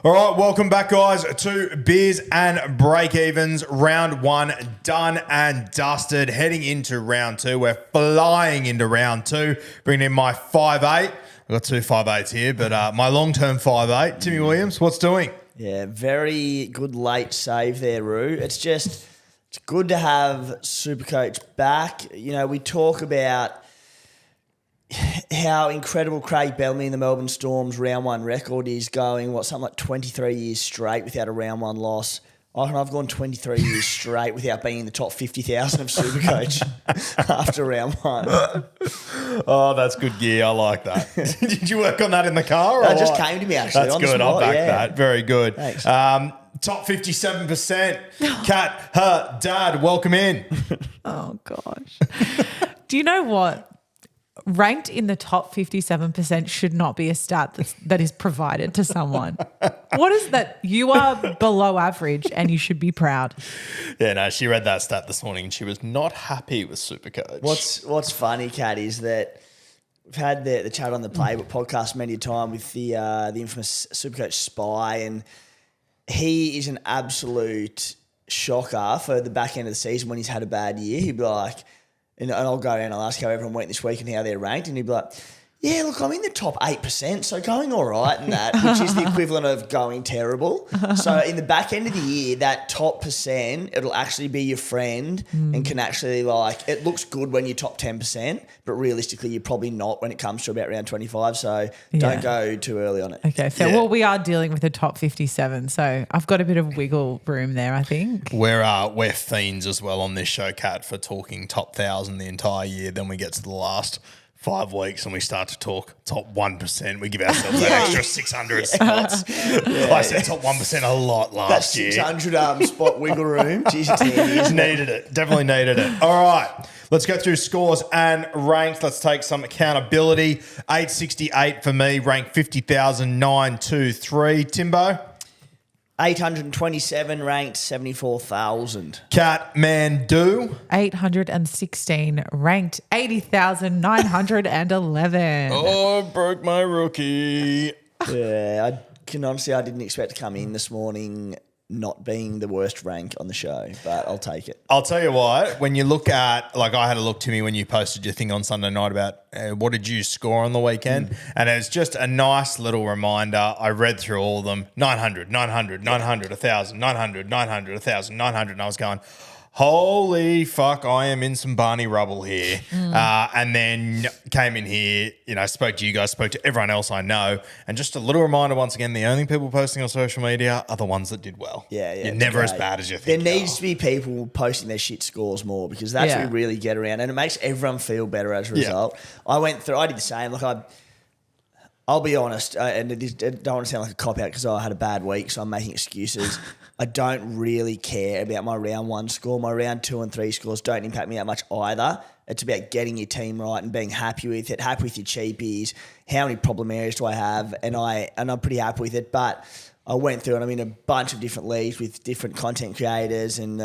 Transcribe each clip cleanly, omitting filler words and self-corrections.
All right, welcome back, guys, to Beers and Breakevens. Round one done and dusted. Heading into round two. We're flying into round two. Bringing in my 5'8". I've got two 5'8s here, but my long-term 5'8". Timmy Williams, what's doing? Yeah, very good late save there, Roo. It's good to have SuperCoach back. You know, we talk about how incredible Craig Bellamy in the Melbourne Storm's round one record is going, something like 23 years straight without a round one loss. I've gone 23 years straight without being in the top 50,000 of SuperCoach after round one. Oh, that's good gear. I like that. Did you work on that in the car? That just came to me, actually. That's good. I'll back that. Very good. Thanks. Top 57%. Kat, her dad, welcome in. Oh, gosh. Do you know what? Ranked in the top 57% should not be a stat that is provided to someone. What is that? You are below average and you should be proud. Yeah, no, she read that stat this morning and she was not happy with SuperCoach. What's funny, Kat, is that we've had the Chat on the Playbook podcast many a time with the infamous SuperCoach Spy, and he is an absolute shocker for the back end of the season when he's had a bad year. He'd be like, and I'll go around and I'll ask how everyone went this week and how they're ranked, and he'd be like, yeah, look, I'm in the top 8%, so going all right in that, which is the equivalent of going terrible. So in the back end of the year, that top percent, it'll actually be your friend and can actually, like, it looks good when you're top 10%, but realistically you're probably not when it comes to about round 25, so don't go too early on it. Okay, fair. Yeah. Well, we are dealing with a top 57, so I've got a bit of wiggle room there, I think. We're fiends as well on this show, Kat, for talking top 1,000 the entire year. Then we get to the last 5 weeks and we start to talk top 1%. We give ourselves that extra 600 spots. I said top 1% a lot last year. That 600 spot wiggle room. Jeez, it's handy, isn't it? Needed it. Definitely needed it. All right. Let's go through scores and ranks. Let's take some accountability. 868 for me. Rank 50,923. Timbo? 827 ranked 74,000. Cat Man Do. 816 ranked 80,911. Oh, broke my rookie. Yeah, I didn't expect to come in this morning not being the worst rank on the show, but I'll take it. I'll tell you what, when you look at, like I had a look, Timmy, when you posted your thing on Sunday night about what did you score on the weekend, and it's just a nice little reminder. I read through all of them, 900, 900, 900, 1,000, 900, 900, 1,000, 900, and I was going, holy fuck, I am in some Barney rubble here. And then came in here, spoke to you guys, spoke to everyone else I know. And just a little reminder once again, the only people posting on social media are the ones that did well. Yeah. You're never as bad as you think. There needs to be people posting their shit scores more, because that's what we really get around. And it makes everyone feel better as a result. I did the same. Look, I'll be honest, and I don't want to sound like a cop-out because I had a bad week, so I'm making excuses. I don't really care about my round one score. My round 2 and 3 scores don't impact me that much either. It's about getting your team right and being happy with it, happy with your cheapies, how many problem areas do I have, and I'm pretty happy with it. But I went through and I'm in a bunch of different leagues with different content creators and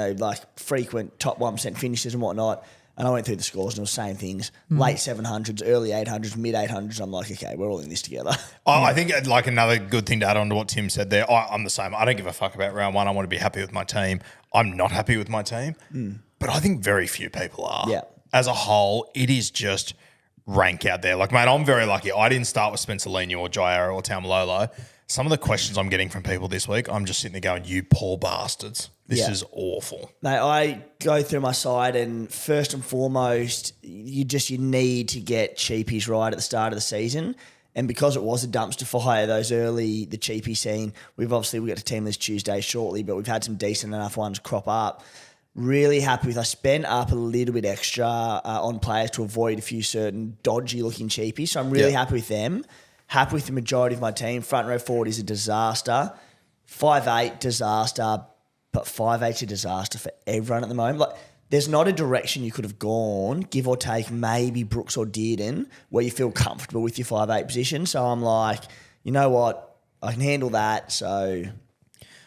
frequent top 1% finishers and whatnot. And I went through the scores and it was the same things. Late 700s, early 800s, mid 800s. I'm like, okay, we're all in this together. I think another good thing to add on to what Tim said there, I'm the same. I don't give a fuck about round one. I want to be happy with my team. I'm not happy with my team. But I think very few people are. Yeah. As a whole, it is just rank out there. Like, mate, I'm very lucky. I didn't start with Spencer Leniu or Jairo or Taumalolo. Some of the questions I'm getting from people this week, I'm just sitting there going, you poor bastards. This is awful. Mate, I go through my side and first and foremost, you need to get cheapies right at the start of the season. And because it was a dumpster fire, the cheapie scene, we've got to team list Tuesday shortly, but we've had some decent enough ones crop up. Really happy with, I spent up a little bit extra on players to avoid a few certain dodgy looking cheapies. So I'm really happy with them. Happy with the majority of my team. Front row forward is a disaster. 5'8", disaster. But 5'8's a disaster for everyone at the moment. Like, there's not a direction you could have gone, give or take, maybe Brooks or Dearden, where you feel comfortable with your 5'8 position. So I'm like, you know what? I can handle that. So,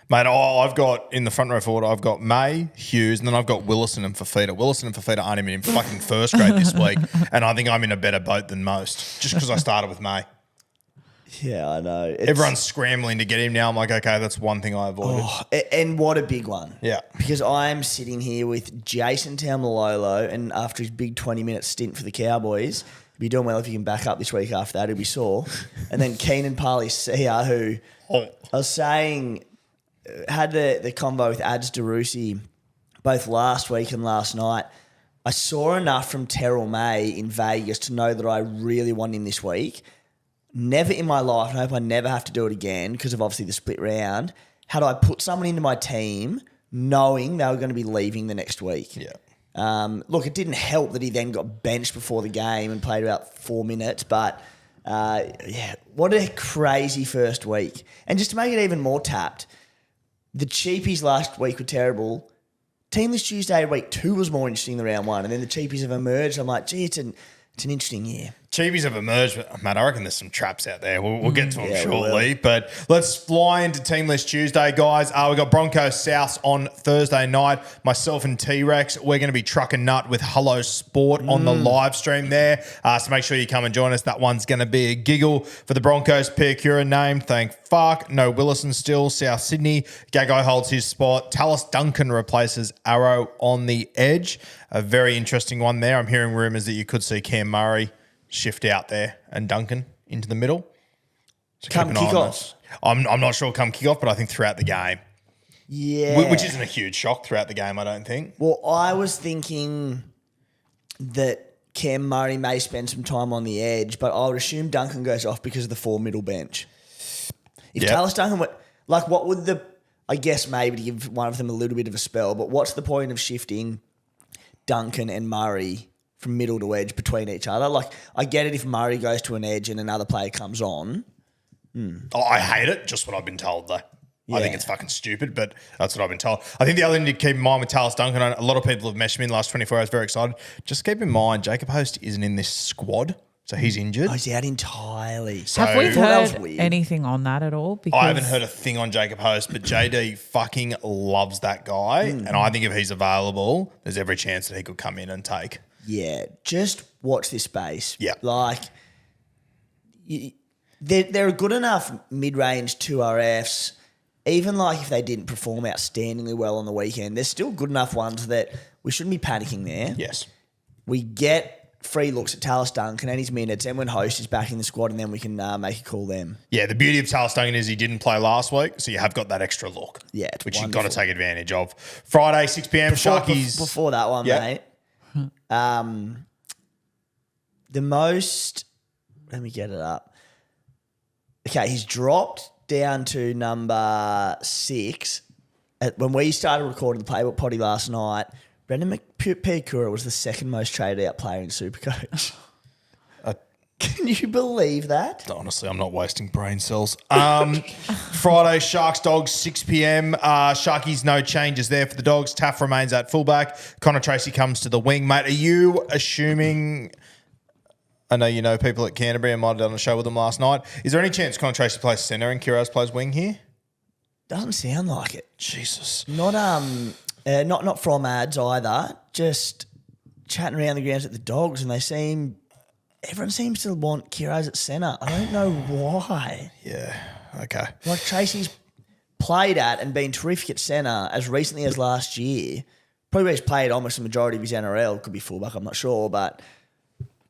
mate, I've got in the front row forward, I've got May, Hughes, and then I've got Willison and Fafita. Willison and Fafita aren't even in fucking first grade this week, and I think I'm in a better boat than most just because I started with May. Yeah, I know. Everyone's scrambling to get him now. I'm like, okay, that's one thing I avoided. Oh, and what a big one. Yeah. Because I'm sitting here with Jason Taumalolo, and after his big 20-minute stint for the Cowboys, he'll be doing well if he can back up this week after that. He'll be sore. And then Keenan Palicia, who I was saying had the convo with Ads DeRusi both last week and last night. I saw enough from Terrell May in Vegas to know that I really want him this week. Never in my life, and I hope I never have to do it again because of obviously the split round, had I put someone into my team knowing they were going to be leaving the next week. Yeah. Look, it didn't help that he then got benched before the game and played about 4 minutes, but yeah, what a crazy first week. And just to make it even more tapped, the cheapies last week were terrible. Team List Tuesday week 2 was more interesting than round 1, and then the cheapies have emerged. I'm like, gee, it's an interesting year. Cheapies have emerged, but Matt, I reckon there's some traps out there. We'll get to them yeah, shortly. But let's fly into Team List Tuesday, guys. We got Broncos Souths on Thursday night. Myself and T-Rex, we're going to be trucking nut with Hello Sport on the live stream there. So make sure you come and join us. That one's going to be a giggle for the Broncos. Piacura named, thank fuck. No Willison still. South Sydney. Gagai holds his spot. Tallis Duncan replaces Arrow on the edge. A very interesting one there. I'm hearing rumours that you could see Cam Murray shift out there and Duncan into the middle. So Come kickoff. I'm not sure come kickoff, but I think throughout the game. Yeah. Which isn't a huge shock throughout the game, I don't think. Well, I was thinking that Cam Murray may spend some time on the edge, but I would assume Duncan goes off because of the 4 middle bench. If Tallis Duncan went, like, what would I guess maybe to give one of them a little bit of a spell, but what's the point of shifting Duncan and Murray from middle to edge between each other? Like, I get it if Murray goes to an edge and another player comes on. Oh, I hate it. Just what I've been told, though. Yeah. I think it's fucking stupid, but that's what I've been told. I think the other thing to keep in mind with Tallis Duncan, a lot of people have messaged me in the last 24 hours, very excited. Just keep in mind, Jacob Host isn't in this squad, so he's injured. Oh, he's out entirely. So Have we that was heard weird. anything on that at all? Because I haven't heard a thing on Jacob Host, but JD fucking loves that guy, and I think if he's available, there's every chance that he could come in and take. Yeah, just watch this space. Yeah. Like, they're good enough mid-range 2RFs, even like if they didn't perform outstandingly well on the weekend, they're still good enough ones that we shouldn't be panicking there. Yes. We get free looks at Tallis Duncan and his minutes, and when Host is back in the squad, and then we can make a call them. Yeah, the beauty of Tallis Duncan is he didn't play last week, so you have got that extra look. Yeah, it's which wonderful. you've got to take advantage of. Friday, 6 p.m, Sharkies. Before that one, mate. The most, let me get it up. Okay, he's dropped down to number 6. When we started recording the Playbook Potty last night, Brendan Piacura was the second most traded out player in Supercoach. Can you believe that? Honestly, I'm not wasting brain cells. Friday, Sharks Dogs, 6 p.m. Sharkies, no changes there for the Dogs. Taff remains at fullback. Connor Tracy comes to the wing. Mate, are you assuming... I know you know people at Canterbury and might have done a show with them last night. Is there any chance Connor Tracy plays centre and Kiraz plays wing here? Doesn't sound like it. Jesus. Not from ads either. Just chatting around the grounds at the Dogs, and everyone seems to want Kiraz at centre. I don't know why. Yeah, okay. Like, Tracy's played at and been terrific at centre as recently as last year. Probably where he's played almost the majority of his NRL. Could be fullback, I'm not sure, but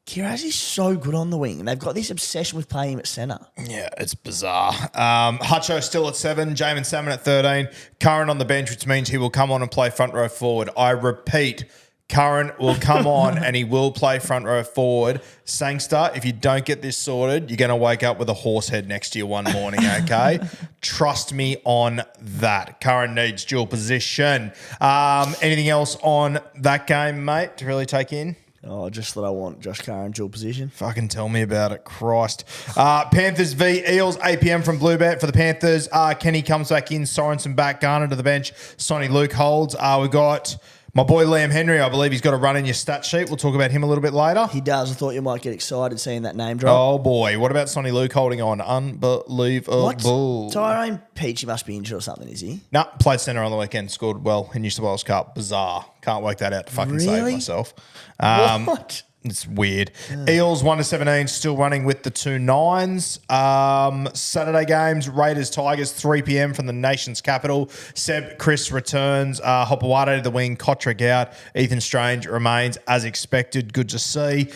Kiraz is so good on the wing, and they've got this obsession with playing him at centre. Yeah, it's bizarre. Hutcho still at 7, Jamin Salmon at 13, Curran on the bench, which means he will come on and play front row forward. I repeat, Curran will come on and he will play front row forward. Sangster, if you don't get this sorted, you're going to wake up with a horse head next to you one morning, okay? Trust me on that. Curran needs dual position. Anything else on that game, mate, to really take in? Oh, just that I want Josh Curran dual position. Fucking tell me about it, Christ. Panthers v Eels, 8 p.m. from Bluebet for the Panthers. Kenny comes back in, Sorensen back, Garner to the bench, Sonny Luke holds. We got my boy Liam Henry. I believe he's got a run in your stat sheet. We'll talk about him a little bit later. He does. I thought you might get excited seeing that name drop. Oh, boy. What about Sonny Luke holding on? Unbelievable. What? Tyrone Peachy must be injured or something, is he? No, played centre on the weekend, scored well in New South Wales Cup. Bizarre. Can't work that out to fucking save myself. What? It's weird. Eels 1-17, still running with the 2 9s. Saturday games, Raiders Tigers 3 p.m. from the nation's capital. Seb Chris returns. Hopewade to the wing. Kotrick out. Ethan Strange remains as expected. Good to see.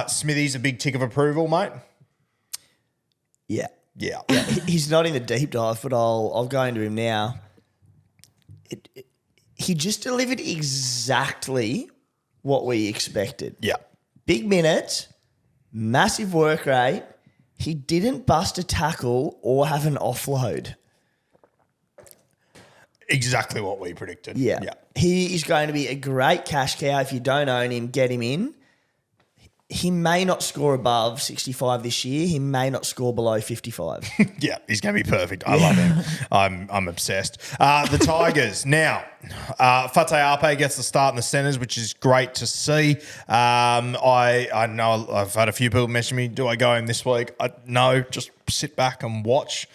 Smithy's a big tick of approval, mate. Yeah. Yeah. He's not in the deep dive, but I'll go into him now. He just delivered exactly what we expected. Yeah. Big minutes, massive work rate. He didn't bust a tackle or have an offload. Exactly what we predicted. Yeah. He is going to be a great cash cow. If you don't own him, get him in. He may not score above 65 this year. He may not score below 55. Yeah, he's going to be perfect. I love him. I'm obsessed. The Tigers. Now, Fate Ape gets the start in the centres, which is great to see. I know I've had a few people message me, do I go him this week? No, just sit back and watch.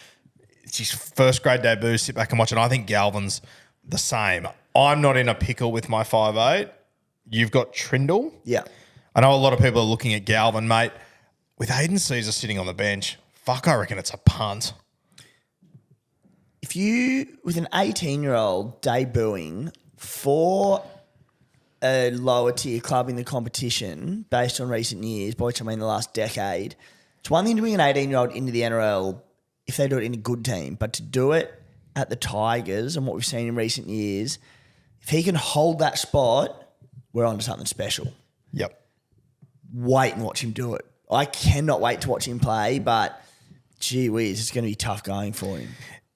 It's his first grade debut, sit back and watch it. I think Galvin's the same. I'm not in a pickle with my 5'8". You've got Trindle. Yeah. I know a lot of people are looking at Galvin, mate. With Aiden Caesar sitting on the bench, I reckon it's a punt. If you, with an 18-year-old debuting for a lower tier club in the competition, based on recent years, by which I mean the last decade, it's one thing to bring an 18-year-old into the NRL if they do it in a good team, but to do it at the Tigers and what we've seen in recent years, if he can hold that spot, we're on to something special. Yep. Wait and watch him do it. I cannot wait to watch him play, but gee whiz, it's going to be tough going for him.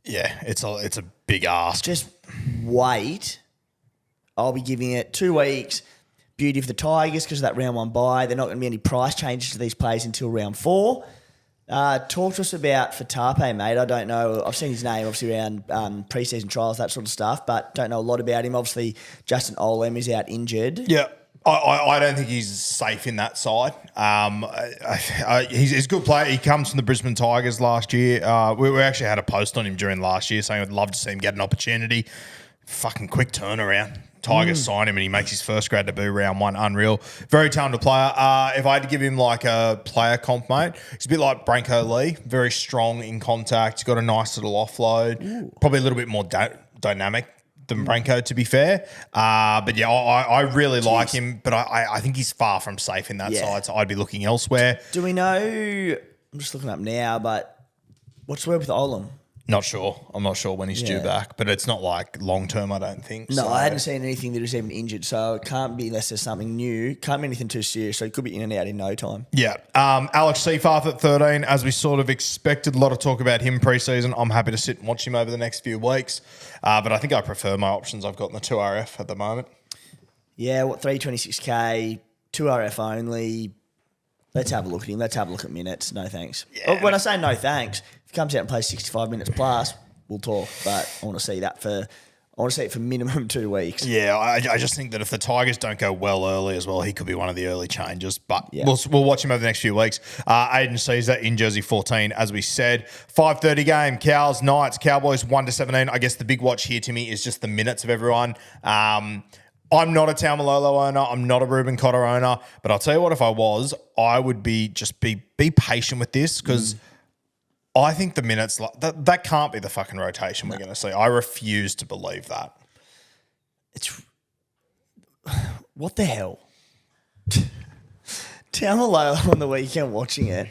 Yeah, it's a big ask. Just wait. I'll be giving it 2 weeks. Beauty of the Tigers because of that round 1 bye. There are not going to be any price changes to these players until round 4. Talk to us about Fatape, mate. I don't know. I've seen his name obviously around pre-season trials, that sort of stuff, but don't know a lot about him. Obviously, Justin Olem is out injured. Yeah. I don't think he's safe in that side. He's a good player. He comes from the Brisbane Tigers last year. We actually had a post on him during last year saying I'd love to see him get an opportunity. Fucking quick turnaround. Tigers sign him and he makes his first grade debut round 1. Unreal. Very talented player. If I had to give him like a player comp, mate, he's a bit like Branko Lee. Very strong in contact. He's got a nice little offload. Ooh. Probably a little bit more dynamic than Branko, to be fair. But yeah, I really like him, but I think he's far from safe in that side, so I'd be looking elsewhere. Do we know, I'm just looking up now, but what's the word with Olem? Not sure. I'm not sure when he's due back, but it's not like long term, I don't think. No, I hadn't seen anything that was even injured, so it can't be unless there's something new. Can't be anything too serious, so it could be in and out in no time. Yeah. Alex Seafarth at 13, as we sort of expected. A lot of talk about him pre-season. I'm happy to sit and watch him over the next few weeks, but I think I prefer my options I've got in the 2RF at the moment. Yeah, 326K, 2RF only. Let's have a look at him. Let's have a look at minutes. No thanks. Yeah. When I say no thanks, if he comes out and plays 65 minutes plus, we'll talk. But I want to see that for minimum 2 weeks. Yeah, I just think that if the Tigers don't go well early as well, he could be one of the early changes. But we'll watch him over the next few weeks. Aiden Caesar in jersey 14, as we said. 5:30 game, Cows, Knights, Cowboys 1-17. I guess the big watch here to me is just the minutes of everyone. I'm not a Taumalolo owner. I'm not a Ruben Cotter owner. But I'll tell you what, if I was, I would be patient with this because I think the minutes, that can't be the fucking rotation we're going to see. I refuse to believe that. What the hell? Taumalolo on the weekend watching it.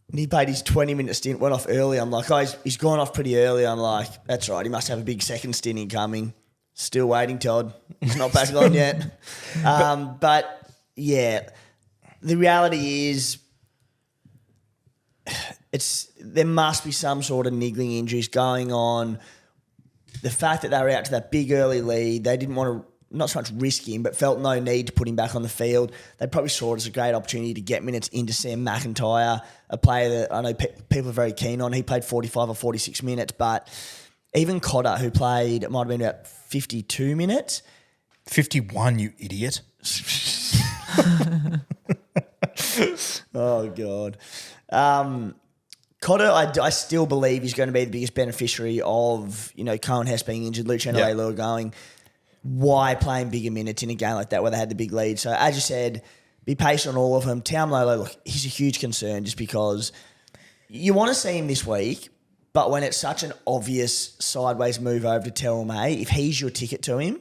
And he played his 20-minute stint, went off early. I'm like, he's gone off pretty early. I'm like, that's right. He must have a big second stint incoming. Still waiting, Todd. He's not back on yet. But, yeah, the reality is there must be some sort of niggling injuries going on. The fact that they were out to that big early lead, they didn't want to not so much risk him, but felt no need to put him back on the field. They probably saw it as a great opportunity to get minutes into Sam McIntyre, a player that I know people are very keen on. He played 45 or 46 minutes, but even Cotter, who played, it might have been about 52 minutes. 51, you idiot. Oh, God. Cotter, I still believe he's going to be the biggest beneficiary of, Cohen Hess being injured, Luciano Leilua going. Why playing bigger minutes in a game like that where they had the big lead? So, as you said, Be patient on all of them. Taumalo, look, he's a huge concern just because you want to see him this week, but when it's such an obvious sideways move over to Telme, if he's your ticket to him,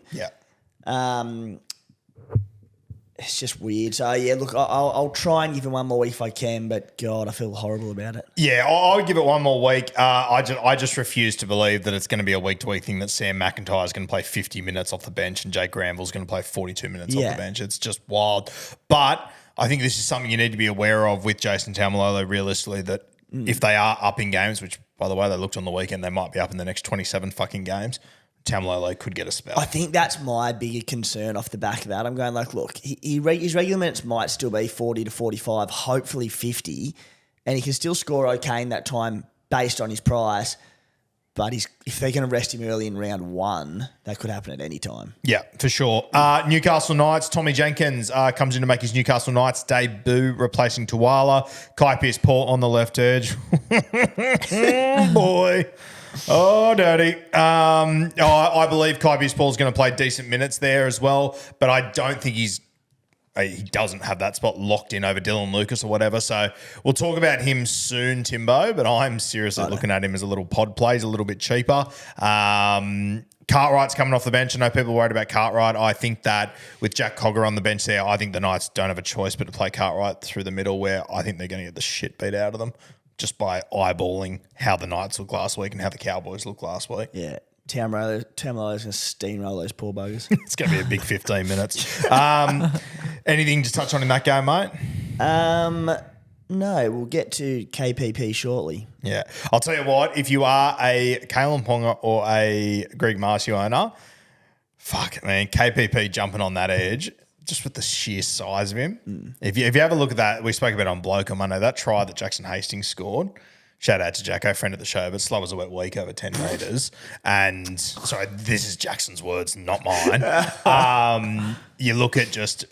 it's just weird. So, yeah, look, I'll try and give him one more week if I can, but, God, I feel horrible about it. Yeah, I would give it one more week. I just refuse to believe that it's going to be a week-to-week thing that Sam McIntyre is going to play 50 minutes off the bench and Jake Granville's going to play 42 minutes off the bench. It's just wild. But I think this is something you need to be aware of with Jason Taumalolo realistically, that if they are up in games, which, by the way, they looked on the weekend, they might be up in the next 27 fucking games, Taumalolo could get a spell. I think that's my bigger concern off the back of that. I'm going like, look, his regular minutes might still be 40 to 45, hopefully 50, and he can still score okay in that time based on his price. But if they're going to rest him early in round 1, that could happen at any time. Yeah, for sure. Newcastle Knights, Tommy Jenkins comes in to make his Newcastle Knights debut, replacing Tuwala. Kai Pearce-Paul on the left edge. Boy. Oh, daddy. I believe Kai Pearce-Paul's going to play decent minutes there as well, but I don't think he doesn't have that spot locked in over Dylan Lucas or whatever. So we'll talk about him soon, Timbo, but I'm seriously looking at him as a little pod play. He's a little bit cheaper. Cartwright's coming off the bench. I know people are worried about Cartwright. I think that with Jack Cogger on the bench there, I think the Knights don't have a choice but to play Cartwright through the middle, where I think they're going to get the shit beat out of them just by eyeballing how the Knights looked last week and how the Cowboys looked last week. Yeah. Taumalo's going to steamroll those poor buggers. It's going to be a big 15 minutes. Anything to touch on in that game, mate? No, we'll get to KPP shortly. Yeah. I'll tell you what, if you are a Kalen Ponga or a Greg Marcy owner, fuck it, man, KPP jumping on that edge, just with the sheer size of him. If you have a look at that, we spoke about it on Bloke on Monday, that try that Jackson Hastings scored. Shout out to Jacko, friend of the show, but slow as a wet week over 10 metres. And sorry, this is Jackson's words, not mine. You look at just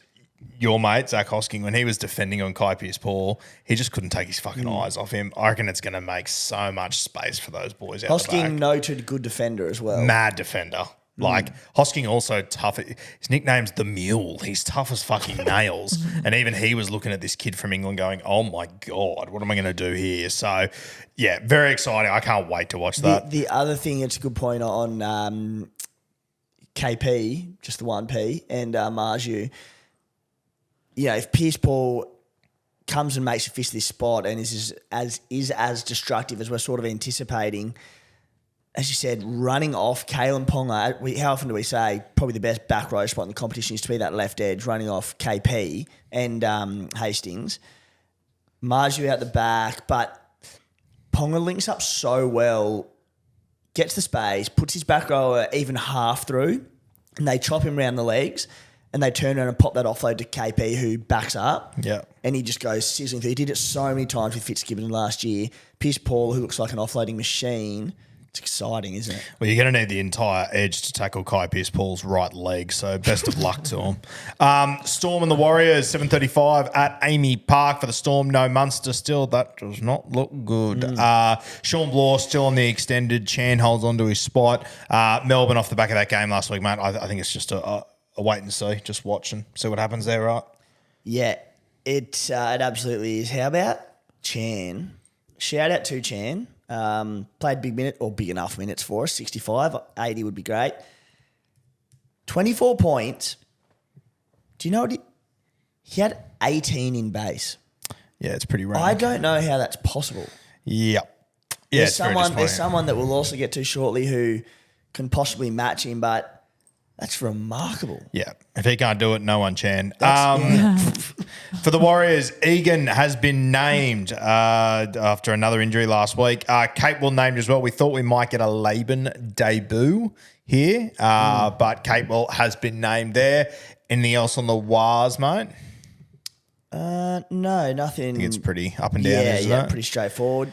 your mate, Zach Hosking, when he was defending on Kai Pearce-Paul, he just couldn't take his fucking eyes off him. I reckon it's going to make so much space for those boys out the back. Hosking, noted good defender as well. Mad defender. Like, Hosking also tough. His nickname's The Mule. He's tough as fucking nails. And even he was looking at this kid from England going, oh, my God, what am I going to do here? So, yeah, very exciting. I can't wait to watch that. The other thing, it's a good point on KP, just the 1P, and Marju. Yeah, if Pearce-Paul comes and makes a fist this spot and is as destructive as we're sort of anticipating, as you said, running off Kalen Ponga, how often do we say probably the best back row spot in the competition is to be that left edge, running off KP and Hastings. Marju out the back, but Ponga links up so well, gets the space, puts his back rower even half through, and they chop him around the legs, and they turn around and pop that offload to KP, who backs up. Yeah. And he just goes sizzling through. He did it so many times with Fitzgibbon last year. Pearce-Paul, who looks like an offloading machine. It's exciting, isn't it? Well, you're going to need the entire edge to tackle Kai Pearce-Paul's right leg, so best of luck to him. Storm and the Warriors, 7:35 at Amy Park for the Storm. No Munster still. That does not look good. Sean Bloor still on the extended. Chan holds on to his spot. Melbourne off the back of that game last week, mate. I think it's just a wait and see. Just watch and see what happens there, right? Yeah, it absolutely is. How about Chan? Shout out to Chan. Played big minute or big enough minutes for us. 65, 80 would be great. 24 points. Do you know what he had 18 in base? Yeah, it's pretty rank. I don't know how that's possible. Yep. Yeah, There's someone that we'll also get to shortly who can possibly match him, but that's remarkable. Yeah. If he can't do it, no one can. For the Warriors, Egan has been named after another injury last week. Capewell named as well. We thought we might get a Laban debut here, but Capewell has been named there. Anything else on the Wars, mate? No, nothing. I think it's pretty up and down, isn't it? Pretty straightforward.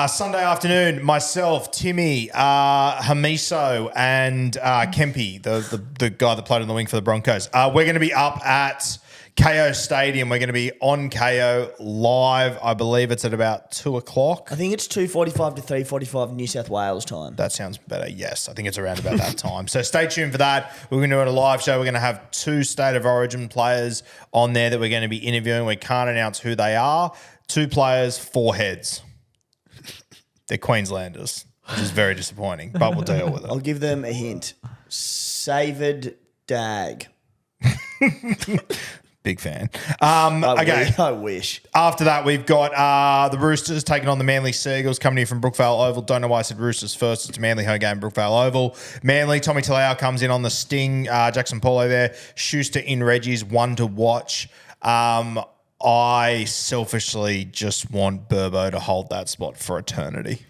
Sunday afternoon, myself, Timmy, Hamiso, and Kempi, the guy that played on the wing for the Broncos. We're going to be up at KO Stadium. We're going to be on KO live. I believe it's at about 2 o'clock. I think it's 2:45 to 3:45 New South Wales time. That sounds better. Yes, I think it's around about that time. So stay tuned for that. We're going to do a live show. We're going to have 2 State of Origin players on there that we're going to be interviewing. We can't announce who they are. 2 players, 4 heads. They're Queenslanders, which is very disappointing, but we'll deal with it. I'll give them a hint. Savoured Dag. Big fan. I wish. After that, we've got the Roosters taking on the Manly Seagulls coming in from Brookvale Oval. Don't know why I said Roosters first. It's a Manly home game, Brookvale Oval. Manly, Tommy Talau comes in on the sting. Jackson Paulo there. Schuster in Reggie's, one to watch. I selfishly just want Burbo to hold that spot for eternity.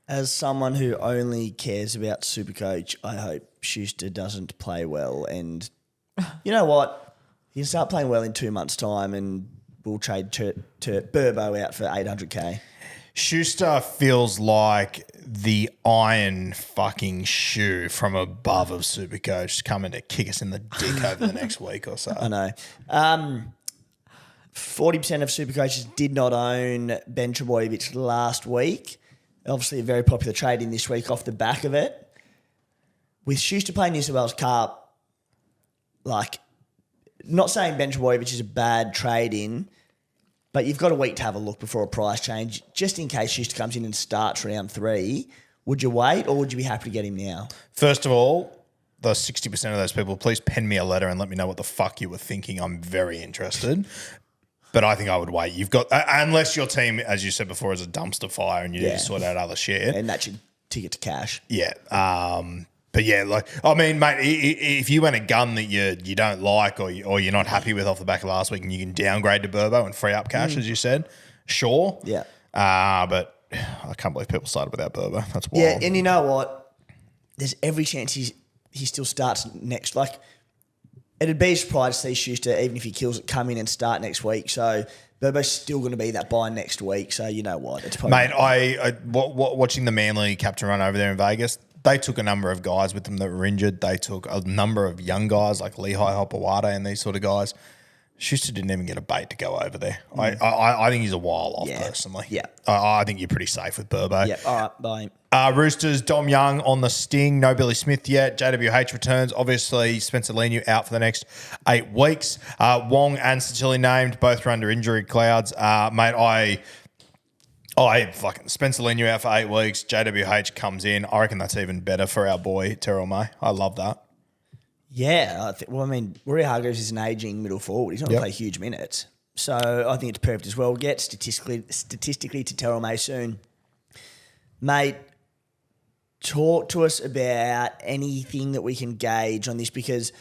As someone who only cares about Supercoach, I hope Schuster doesn't play well. And you know what? He can start playing well in 2 months' time and we'll trade Burbo out for $800K. Schuster feels like the iron fucking shoe from above of Supercoach coming to kick us in the dick over the next week or so. I know. 40% of Supercoaches did not own Ben Trebojevic last week. Obviously a very popular trade in this week off the back of it. With Schuster playing New South Wales Cup, like, not saying Ben Trebojevic is a bad trade in, but you've got a week to have a look before a price change. Just in case Schuster comes in and starts round 3, would you wait or would you be happy to get him now? First of all, those 60% of those people, please pen me a letter and let me know what the fuck you were thinking. I'm very interested. But I think I would wait. You've got, unless your team, as you said before, is a dumpster fire and you need to sort out other shit. And that's your ticket to cash. Yeah. But yeah, like, I mean, mate, if you went a gun that you don't like or you're not happy with off the back of last week and you can downgrade to Burbo and free up cash, as you said, sure. Yeah. But I can't believe people started without Burbo. That's wild. Yeah, and you know what? There's every chance he still starts next. Like, it'd be a surprise to see Schuster, even if he kills it, come in and start next week. So Burbo's still going to be that buy next week. So you know what? It's probably mate, I watching the Manly captain run over there in Vegas, they took a number of guys with them that were injured. They took a number of young guys like Lehigh Hopewada and these sort of guys. Schuster didn't even get a bait to go over there. I think he's a while off personally. Yeah. I think you're pretty safe with Burbo. Yeah, all right, bye. Roosters, Dom Young on the sting. No Billy Smith yet. JWH returns. Obviously, Spencer Leniu out for the next 8 weeks. Wong and Satili named. Both are under injury clouds. Mate, fucking Spencer Leniu out for 8 weeks. JWH comes in. I reckon that's even better for our boy, Terrell May. I love that. Yeah. Rory Hargreaves is an ageing middle forward. He's not going to play huge minutes. So I think it's perfect as well. We'll get statistically to Terrell May soon. Mate, talk to us about anything that we can gauge on this because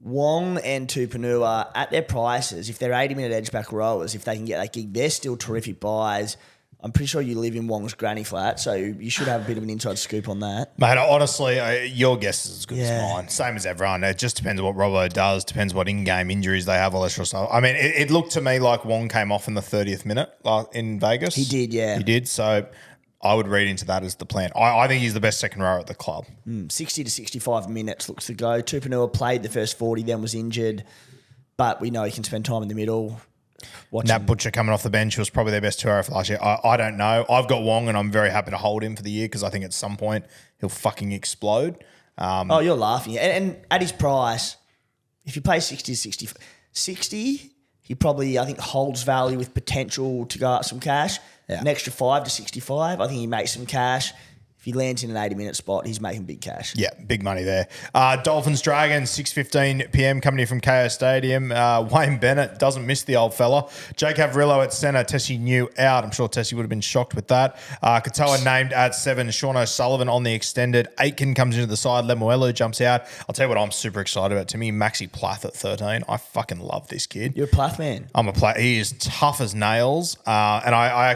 Wong and Tupanua, at their prices, if they're 80-minute edge-back rowers, if they can get that gig, they're still terrific buys. I'm pretty sure you live in Wong's granny flat, so you should have a bit of an inside scoop on that. Mate, honestly, your guess is as good as mine. Same as everyone. It just depends what Robbo does, depends what in-game injuries they have, all that sort of stuff. I mean, it looked to me like Wong came off in the 30th minute in Vegas. He did, yeah. He did, so I would read into that as the plan. I think he's the best second rower at the club. 60 to 65 minutes looks to go. Tupanua played the first 40, then was injured, but we know he can spend time in the middle. Nat Butcher coming off the bench was probably their best 2 hour for last year. I don't know. I've got Wong and I'm very happy to hold him for the year because I think at some point he'll fucking explode. You're laughing. And at his price, if you pay 60 to 60, he probably, I think, holds value with potential to go up some cash. Yeah. An extra 5 to 65, I think he makes some cash. If he lands in an 80-minute spot, he's making big cash. Yeah, big money there. Dolphins Dragons, 6:15 p.m. coming in from KO Stadium. Wayne Bennett doesn't miss the old fella. Jake Averillo at centre. Tessie New out. I'm sure Tessie would have been shocked with that. Katoa named at 7. Sean O'Sullivan on the extended. Aitken comes into the side. Lemuelu jumps out. I'll tell you what I'm super excited about. To me, Maxi Plath at 13. I fucking love this kid. You're a Plath man. I'm a Plath. He is tough as nails. And I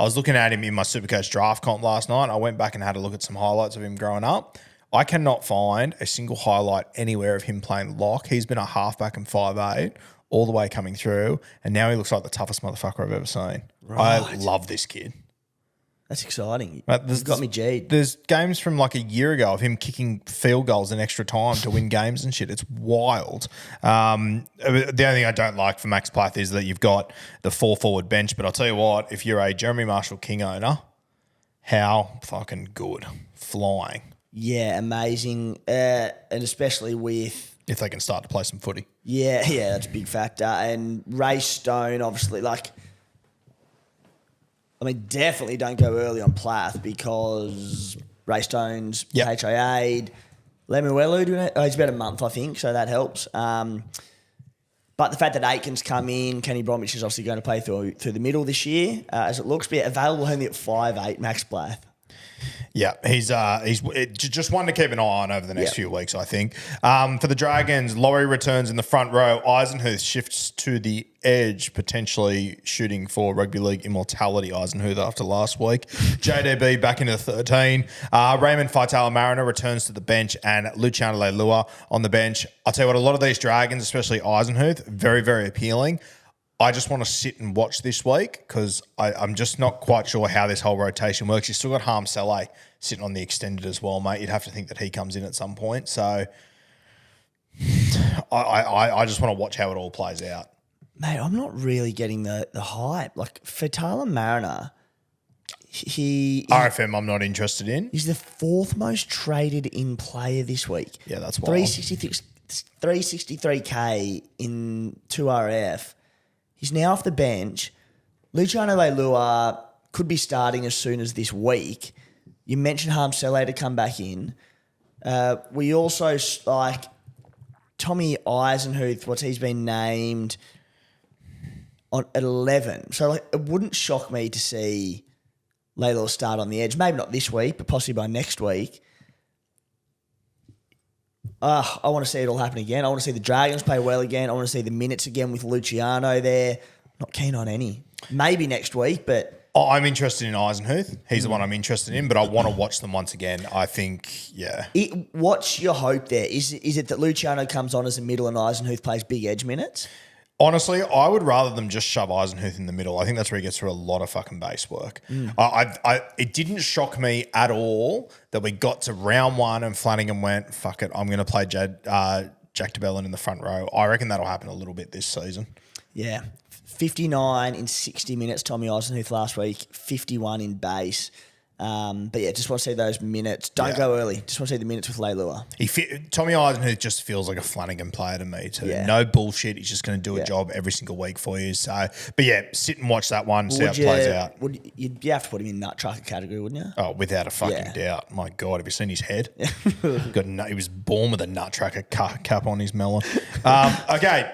was looking at him in my Supercoach draft comp last night. I went back and had a look at some highlights of him growing up. I cannot find a single highlight anywhere of him playing lock. He's been a halfback and 5'8", all the way coming through, and now he looks like the toughest motherfucker I've ever seen. Right. I love this kid. That's exciting. You've got me G'd. There's games from like a year ago of him kicking field goals in extra time to win games and shit. It's wild. The only thing I don't like for Max Plath is that you've got the 4-forward bench. But I'll tell you what, if you're a Jeremy Marshall King owner, how fucking good. Flying. Yeah, amazing. And especially with... If they can start to play some footy. Yeah, that's a big factor. And Ray Stone, obviously, definitely don't go early on Plath because Ray Stone's HIA'd. Lemuelu, he's about a month, I think, so that helps. But the fact that Aitken's come in, Kenny Bromwich is obviously going to play through the middle this year, as it looks, be available only at 5'8", Max Plath. Yeah, he's just one to keep an eye on over the next few weeks, I think. For the Dragons, Laurie returns in the front row. Eisenhuth shifts to the edge, potentially shooting for rugby league immortality. Eisenhuth after last week. JDB back into 13. Raymond Faitala-Mariner returns to the bench and Luciano Leilua on the bench. I'll tell you what, a lot of these Dragons, especially Eisenhuth, very, very appealing. I just want to sit and watch this week because I'm just not quite sure how this whole rotation works. You've still got Harm Saleh sitting on the extended as well, mate. You'd have to think that he comes in at some point. So I just want to watch how it all plays out. Mate, I'm not really getting the hype. Like, Faitala-Mariner, RFM I'm not interested in. He's the fourth most traded in player this week. Yeah, that's wild. 363K in 2RF. He's now off the bench. Luciano Leilua could be starting as soon as this week. You mentioned Harm Saleh to come back in. We also like Tommy Eisenhuth, he's been named at 11. So it wouldn't shock me to see Leilua start on the edge. Maybe not this week, but possibly by next week. I want to see it all happen again. I want to see the Dragons play well again. I want to see the minutes again with Luciano there. Not keen on any. Maybe next week, but... I'm interested in Eisenhuth. He's the one I'm interested in, but I want to watch them once again. I think, yeah. What's your hope there? Is it that Luciano comes on as a middle and Eisenhuth plays big edge minutes? Honestly, I would rather them just shove Eisenhuth in the middle. I think that's where he gets through a lot of fucking base work. It didn't shock me at all that we got to round one and Flanagan went, fuck it, I'm going to play Jack de Belin in the front row. I reckon that'll happen a little bit this season. Yeah. 59 in 60 minutes, Tommy Eisenhuth last week, 51 in base. But yeah, just want to see those minutes. Don't go early. Just want to see the minutes with Leilua. Tommy Eisenhuth just feels like a Flanagan player to me too. Yeah. No bullshit. He's just going to do a job every single week for you. So, but yeah, sit and watch that one, see how it plays out. You'd have to put him in nut trucker category, wouldn't you? Oh, without a fucking doubt. My God, have you seen his head? He was born with a nut tracker cap on his melon. Okay,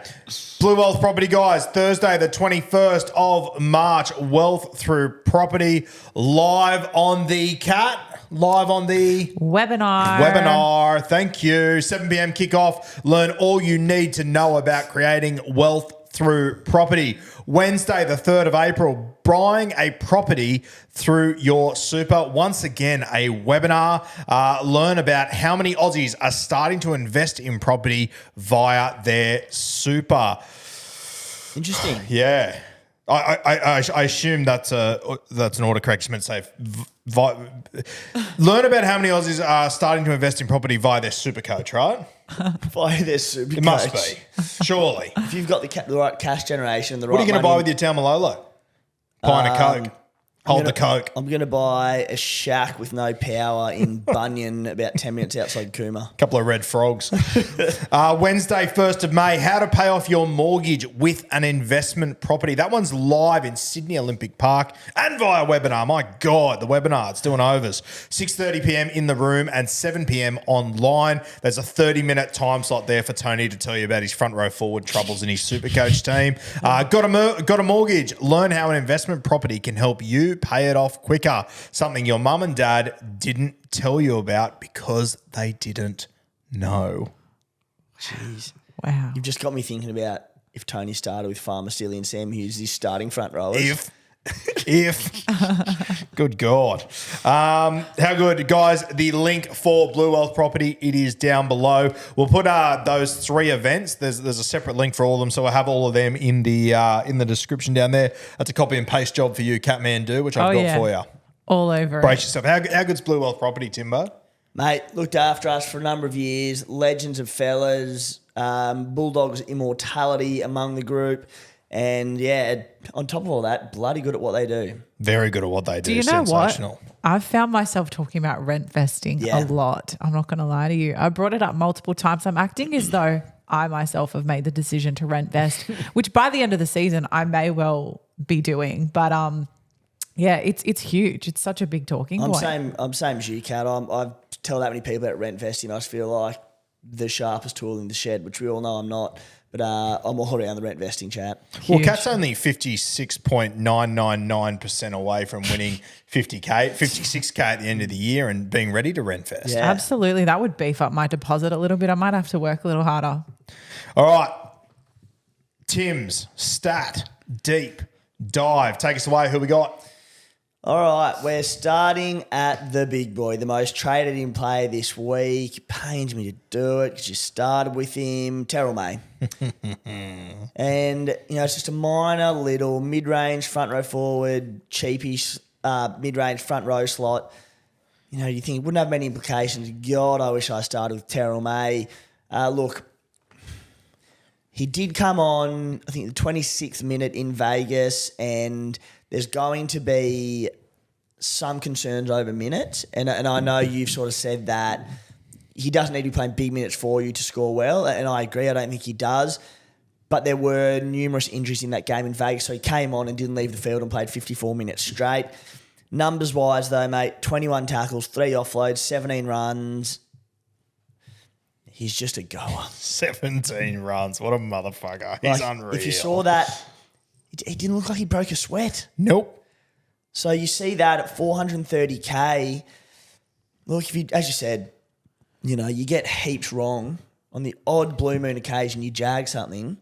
Blue Wealth Property, guys. Thursday, the 21st of March. Wealth Through Property live on the webinar. Thank you. 7 p.m. kickoff. Learn all you need to know about creating wealth through property. Wednesday, the 3rd of April, buying a property through your super. Once again, a webinar. Learn about how many Aussies are starting to invest in property via their super. Interesting. Yeah. I assume that's an autocorrect. It's meant to say learn about how many Aussies are starting to invest in property via their SuperCoach, right? Via their SuperCoach. It must be, surely. If you've got the right cash generation, what are you going to buy with your Taumalolo? Pint of Coke. Hold the Coke. I'm going to buy a shack with no power in Bunyan about 10 minutes outside Cooma. A couple of red frogs. Wednesday, 1st of May, how to pay off your mortgage with an investment property. That one's live in Sydney Olympic Park and via webinar. My God, the webinar, it's doing overs. 6:30 p.m. in the room and 7 p.m. online. There's a 30-minute time slot there for Tony to tell you about his front row forward troubles in his SuperCoach team. Got a mortgage? Learn how an investment property can help you pay it off quicker. Something your mum and dad didn't tell you about because they didn't know. Jeez. Wow. You've just got me thinking about if Tony started with Farmer Steely and Sam Hughes, his starting front rowers. If. Good God. How good, guys. The link for Blue Wealth Property, it is down below. We'll put those 3 events. There's a separate link for all of them, so we'll have all of them in the description down there. That's a copy and paste job for you, Catman Do, which I've got for you. all over Brace it. yourself. How good's Blue Wealth Property, Timbo? Mate, looked after us for a number of years. Legends of fellas. Bulldogs immortality among the group. And, yeah, on top of all that, bloody good at what they do. Very good at what they do. Do you know Sensational. what? I've found myself talking about rent vesting Yeah. a lot. I'm not going to lie to you. I brought it up multiple times. I'm acting as though I myself have made the decision to rent vest, which by the end of the season I may well be doing. But yeah, it's huge. It's such a big talking point. I'm same as you, Kat. I tell that many people about rent vesting. I just feel like the sharpest tool in the shed, which we all know I'm not. But I'm all around the rent vesting chat. Well, Cat's only 56.999% away from winning 56K at the end of the year and being ready to rent vest. Yeah. Absolutely. That would beef up my deposit a little bit. I might have to work a little harder. All right. Tim's stat deep dive. Take us away. Who we got? All right, we're starting at the big boy, the most traded in player this week. Pains me to do it because you started with him, Terrell May. And, it's just a minor little mid-range front row forward, cheapy mid-range front row slot. You think it wouldn't have many implications. God, I wish I started with Terrell May. Look, he did come on, I think, the 26th minute in Vegas, and there's going to be some concerns over minutes. And I know you've sort of said that he doesn't need to be playing big minutes for you to score well, and I agree. I don't think he does. But there were numerous injuries in that game in Vegas, so he came on and didn't leave the field and played 54 minutes straight. Numbers-wise, though, mate, 21 tackles, 3 offloads, 17 runs. He's just a goer. 17 runs. What a motherfucker. He's unreal. If you saw that, he didn't look like he broke a sweat. Nope. So you see that at 430K. Look, if you, as you said, you get heaps wrong. On the odd blue moon occasion, you jag something.